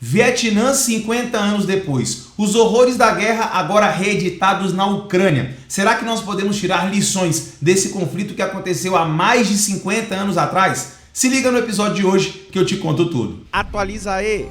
Vietnã, 50 anos depois. Os horrores da guerra agora reeditados na Ucrânia. Será que nós podemos tirar lições desse conflito que aconteceu há mais de 50 anos atrás? Se liga no episódio de hoje que eu te conto tudo. Atualiza aí!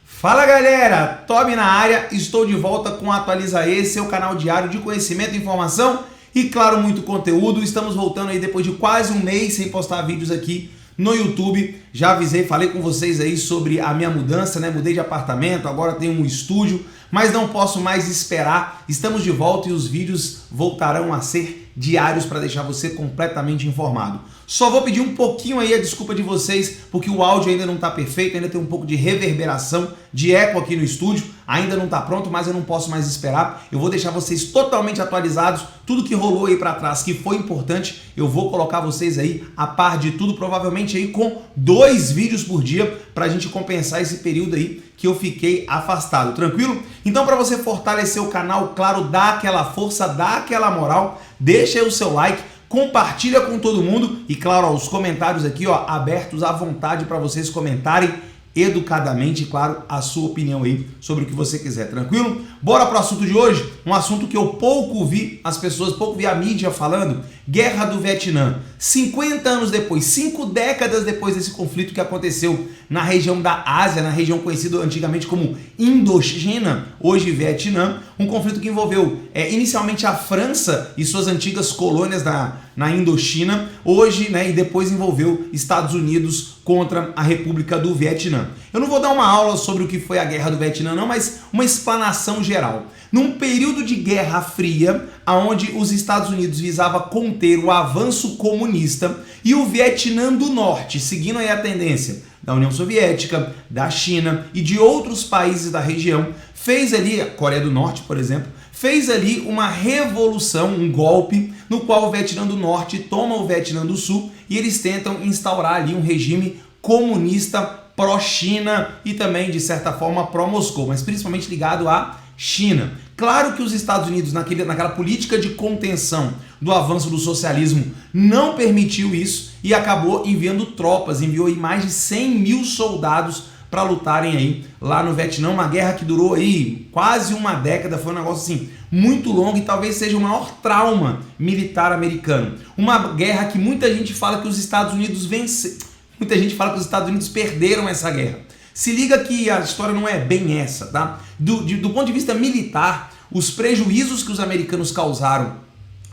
Fala galera, Toby na área, estou de volta com Atualiza aí, seu canal diário de conhecimento e informação e claro, muito conteúdo. Estamos voltando aí depois de quase um mês sem postar vídeos aqui no YouTube. Já avisei, falei com vocês aí sobre a minha mudança, né? Mudei de apartamento, agora tenho um estúdio, mas não posso mais esperar. Estamos de volta e os vídeos voltarão a ser diários para deixar você completamente informado. Só vou pedir um pouquinho aí a desculpa de vocês, porque o áudio ainda não está perfeito, ainda tem um pouco de reverberação, de eco aqui no estúdio, ainda não está pronto, mas eu não posso mais esperar. Eu vou deixar vocês totalmente atualizados, tudo que rolou aí para trás, que foi importante, eu vou colocar vocês aí a par de tudo, provavelmente aí com 2 vídeos por dia, para a gente compensar esse período aí que eu fiquei afastado, tranquilo? Então, para você fortalecer o canal, claro, dá aquela força, dá aquela moral, deixa aí o seu like, compartilha com todo mundo e, claro, ó, os comentários aqui ó, abertos à vontade para vocês comentarem educadamente, claro, a sua opinião aí sobre o que você quiser, tranquilo? Bora pro assunto de hoje, um assunto que eu pouco vi as pessoas, pouco vi a mídia falando, Guerra do Vietnã. 50 anos depois, 5 décadas depois desse conflito que aconteceu na região da Ásia, na região conhecida antigamente como Indochina, hoje Vietnã, um conflito que envolveu inicialmente a França e suas antigas colônias na Indochina, hoje, né, e depois envolveu Estados Unidos contra a República do Vietnã. Eu não vou dar uma aula sobre o que foi a Guerra do Vietnã não, mas uma explanação geral. Num período de Guerra Fria, onde os Estados Unidos visava conter o avanço comunista e o Vietnã do Norte, seguindo aí a tendência da União Soviética, da China e de outros países da região, fez ali, a Coreia do Norte, por exemplo, fez ali uma revolução, um golpe, no qual o Vietnã do Norte toma o Vietnã do Sul e eles tentam instaurar ali um regime comunista pró-China e também, de certa forma, pró-Moscou, mas principalmente ligado à China. Claro que os Estados Unidos, naquela política de contenção do avanço do socialismo, não permitiu isso e acabou enviando tropas, enviou aí mais de 100 mil soldados para lutarem aí lá no Vietnã, uma guerra que durou aí quase uma década, foi um negócio assim muito longo e talvez seja o maior trauma militar americano. Uma guerra que muita gente fala que os Estados Unidos venceram, muita gente fala que os Estados Unidos perderam essa guerra. Se liga que a história não é bem essa, tá? Do ponto de vista militar, os prejuízos que os americanos causaram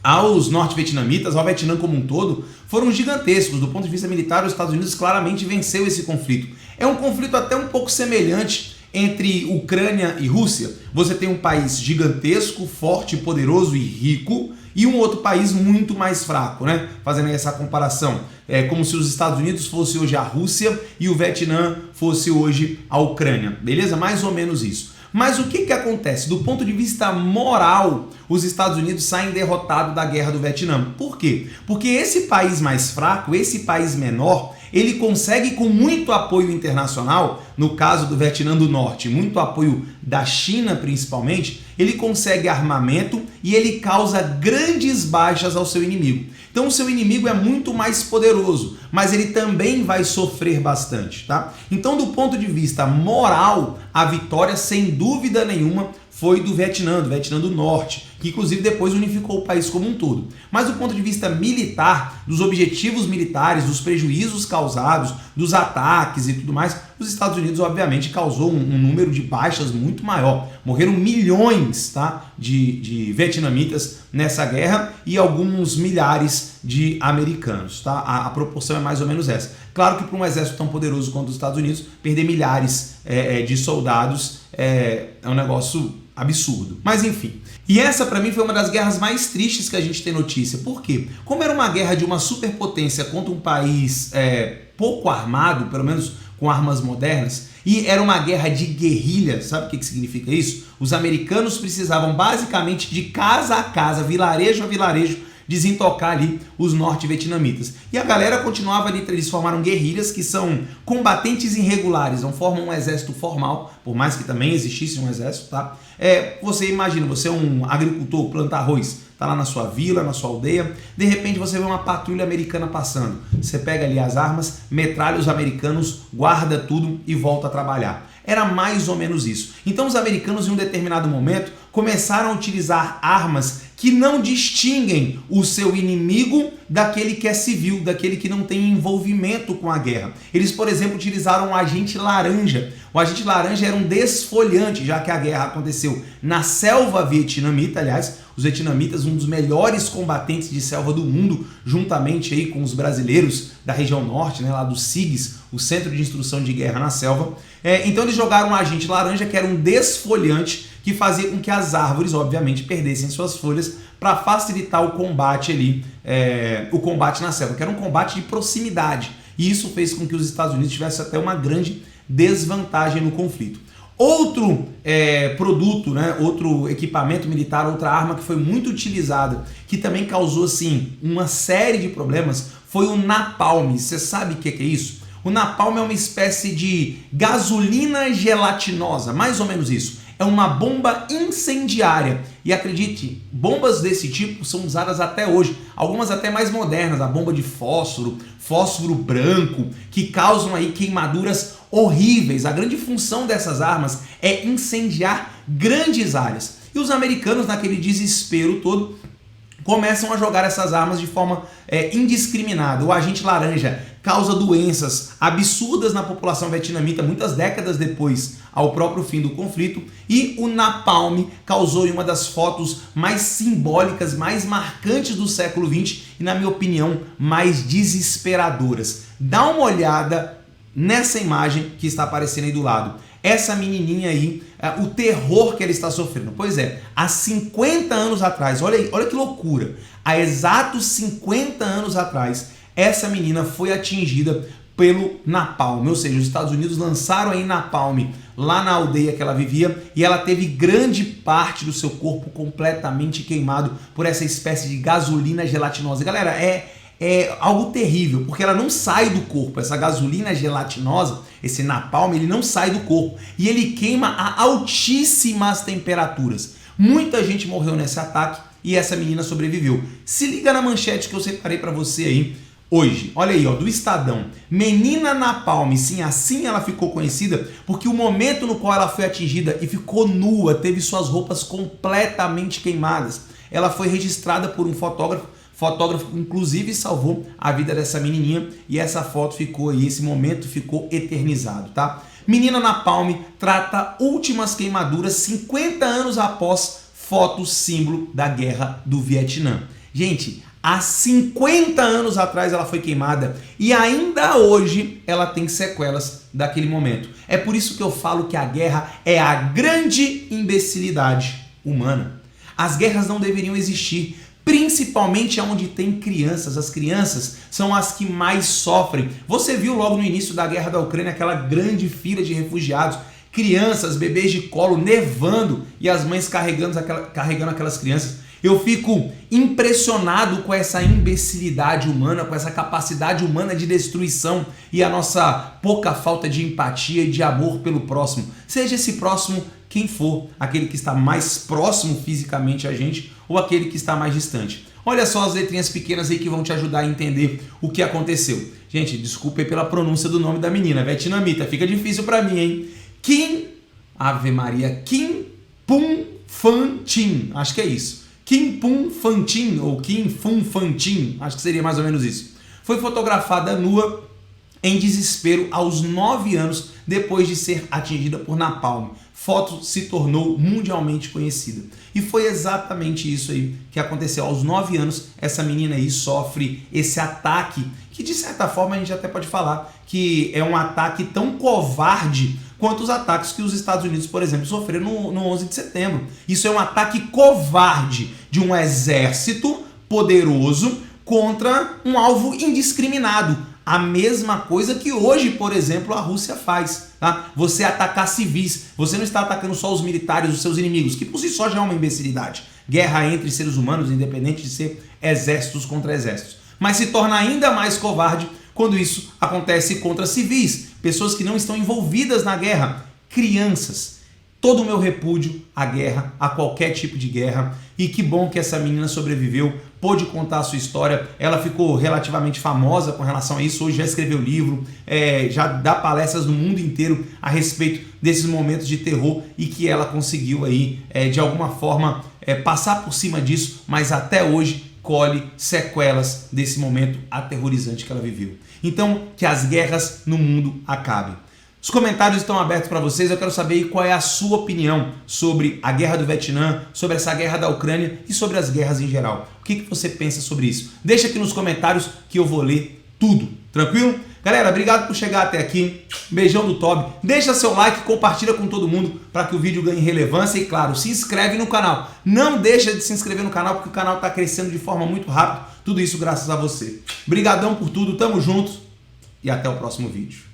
aos norte-vietnamitas, ao Vietnã como um todo, foram gigantescos. Do ponto de vista militar, os Estados Unidos claramente venceu esse conflito. É um conflito até um pouco semelhante entre Ucrânia e Rússia. Você tem um país gigantesco, forte, poderoso e rico, e um outro país muito mais fraco, né? Fazendo essa comparação. É como se os Estados Unidos fosse hoje a Rússia e o Vietnã fosse hoje a Ucrânia, beleza? Mais ou menos isso. Mas o que acontece? Do ponto de vista moral, os Estados Unidos saem derrotados da Guerra do Vietnã. Por quê? Porque esse país mais fraco, esse país menor, ele consegue com muito apoio internacional, no caso do Vietnã do Norte, muito apoio da China principalmente, ele consegue armamento e ele causa grandes baixas ao seu inimigo. Então o seu inimigo é muito mais poderoso, mas ele também vai sofrer bastante, tá? Então do ponto de vista moral, a vitória sem dúvida nenhuma foi do Vietnã do Norte, que inclusive depois unificou o país como um todo. Mas do ponto de vista militar, dos objetivos militares, dos prejuízos causados, dos ataques e tudo mais, os Estados Unidos obviamente causou um número de baixas muito maior. Morreram milhões, tá, de vietnamitas nessa guerra e alguns milhares de americanos, tá? A proporção é mais ou menos essa. Claro que para um exército tão poderoso quanto os Estados Unidos, perder milhares de soldados é um negócio absurdo. Mas enfim. E essa para mim foi uma das guerras mais tristes que a gente tem notícia. Por quê? Como era uma guerra de uma superpotência contra um país pouco armado, pelo menos com armas modernas, e era uma guerra de guerrilha, sabe o que significa isso? Os americanos precisavam basicamente de casa a casa, vilarejo a vilarejo, desintocar ali os norte-vietnamitas. E a galera continuava ali, eles formaram guerrilhas que são combatentes irregulares, não formam um exército formal, por mais que também existisse um exército, tá? Você imagina, você é um agricultor, planta arroz, tá lá na sua vila, na sua aldeia, de repente você vê uma patrulha americana passando. Você pega ali as armas, metralha os americanos, guarda tudo e volta a trabalhar. Era mais ou menos isso. Então os americanos em um determinado momento começaram a utilizar armas que não distinguem o seu inimigo daquele que é civil, daquele que não tem envolvimento com a guerra. Eles, por exemplo, utilizaram o agente laranja. O agente laranja era um desfolhante, já que a guerra aconteceu na selva vietnamita. Aliás, os vietnamitas, um dos melhores combatentes de selva do mundo, juntamente aí com os brasileiros da região norte, né, lá do SIGs, o Centro de Instrução de Guerra na Selva. Então eles jogaram um agente laranja, que era um desfolhante, que fazia com que as árvores, obviamente, perdessem suas folhas para facilitar o combate ali, o combate na selva, que era um combate de proximidade. E isso fez com que os Estados Unidos tivessem até uma grande desvantagem no conflito. Outro produto, né, outro equipamento militar, outra arma que foi muito utilizada, que também causou assim, uma série de problemas, foi o napalm. Você sabe o que é isso? O napalm é uma espécie de gasolina gelatinosa, mais ou menos isso. É uma bomba incendiária. E acredite, bombas desse tipo são usadas até hoje. Algumas até mais modernas, a bomba de fósforo, fósforo branco, que causam aí queimaduras horríveis. A grande função dessas armas é incendiar grandes áreas. E os americanos, naquele desespero todo, começam a jogar essas armas de forma indiscriminada. O agente laranja causa doenças absurdas na população vietnamita muitas décadas depois ao próprio fim do conflito, e o napalm causou uma das fotos mais simbólicas, mais marcantes do século XX e, na minha opinião, mais desesperadoras. Dá uma olhada nessa imagem que está aparecendo aí do lado. Essa menininha aí, o terror que ela está sofrendo. Pois é, há 50 anos atrás, olha aí, olha que loucura, há exatos 50 anos atrás, essa menina foi atingida pelo napalm, ou seja, os Estados Unidos lançaram aí napalm lá na aldeia que ela vivia e ela teve grande parte do seu corpo completamente queimado por essa espécie de gasolina gelatinosa. Galera, é algo terrível, porque ela não sai do corpo. Essa gasolina gelatinosa, esse napalm, ele não sai do corpo e ele queima a altíssimas temperaturas. Muita gente morreu nesse ataque e essa menina sobreviveu. Se liga na manchete que eu separei para você aí hoje. Olha aí, ó, do Estadão. Menina napalm, sim, assim ela ficou conhecida, porque o momento no qual ela foi atingida e ficou nua, teve suas roupas completamente queimadas. Ela foi registrada por um fotógrafo inclusive salvou a vida dessa menininha e essa foto ficou aí, esse momento ficou eternizado, tá? Menina napalm trata últimas queimaduras 50 anos após foto símbolo da guerra do Vietnã. Gente, há 50 anos atrás ela foi queimada e ainda hoje ela tem sequelas daquele momento. É por isso que eu falo que a guerra é a grande imbecilidade humana. As guerras não deveriam existir, principalmente onde tem crianças. As crianças são as que mais sofrem. Você viu logo no início da guerra da Ucrânia aquela grande fila de refugiados, crianças, bebês de colo, nevando e as mães carregando aquelas crianças. Eu fico impressionado com essa imbecilidade humana, com essa capacidade humana de destruição e a nossa pouca falta de empatia e de amor pelo próximo. Seja esse próximo quem for, aquele que está mais próximo fisicamente a gente ou aquele que está mais distante. Olha só as letrinhas pequenas aí que vão te ajudar a entender o que aconteceu. Gente, desculpe pela pronúncia do nome da menina, vietnamita, fica difícil para mim, hein? Kim, Ave Maria, Kim Pum Phan Tin, acho que é isso. Kim Pum Phan Tin ou Kim Pum Phan Tin, acho que seria mais ou menos isso. Foi fotografada nua em desespero aos 9 anos depois de ser atingida por napalm. Foto se tornou mundialmente conhecida. E foi exatamente isso aí que aconteceu. Aos 9 anos, essa menina aí sofre esse ataque, que de certa forma a gente até pode falar que é um ataque tão covarde quanto os ataques que os Estados Unidos, por exemplo, sofreram no 11 de setembro. Isso é um ataque covarde de um exército poderoso contra um alvo indiscriminado. A mesma coisa que hoje, por exemplo, a Rússia faz, tá? Você atacar civis, você não está atacando só os militares, os seus inimigos, que por si só já é uma imbecilidade. Guerra entre seres humanos, independente de ser exércitos contra exércitos. Mas se torna ainda mais covarde quando isso acontece contra civis, pessoas que não estão envolvidas na guerra, crianças. todo o meu repúdio à guerra, a qualquer tipo de guerra. E que bom que essa menina sobreviveu, pôde contar a sua história. Ela ficou relativamente famosa com relação a isso. Hoje já escreveu livro, já dá palestras no mundo inteiro a respeito desses momentos de terror e que ela conseguiu aí, de alguma forma, passar por cima disso, mas até hoje colhe sequelas desse momento aterrorizante que ela viveu. Então, que as guerras no mundo acabem. Os comentários estão abertos para vocês, eu quero saber qual é a sua opinião sobre a guerra do Vietnã, sobre essa guerra da Ucrânia e sobre as guerras em geral. O que você pensa sobre isso? Deixa aqui nos comentários que eu vou ler tudo, tranquilo? Galera, obrigado por chegar até aqui, beijão do Toby, deixa seu like, compartilha com todo mundo para que o vídeo ganhe relevância e claro, se inscreve no canal. Não deixa de se inscrever no canal porque o canal está crescendo de forma muito rápida, tudo isso graças a você. Brigadão por tudo, tamo junto e até o próximo vídeo.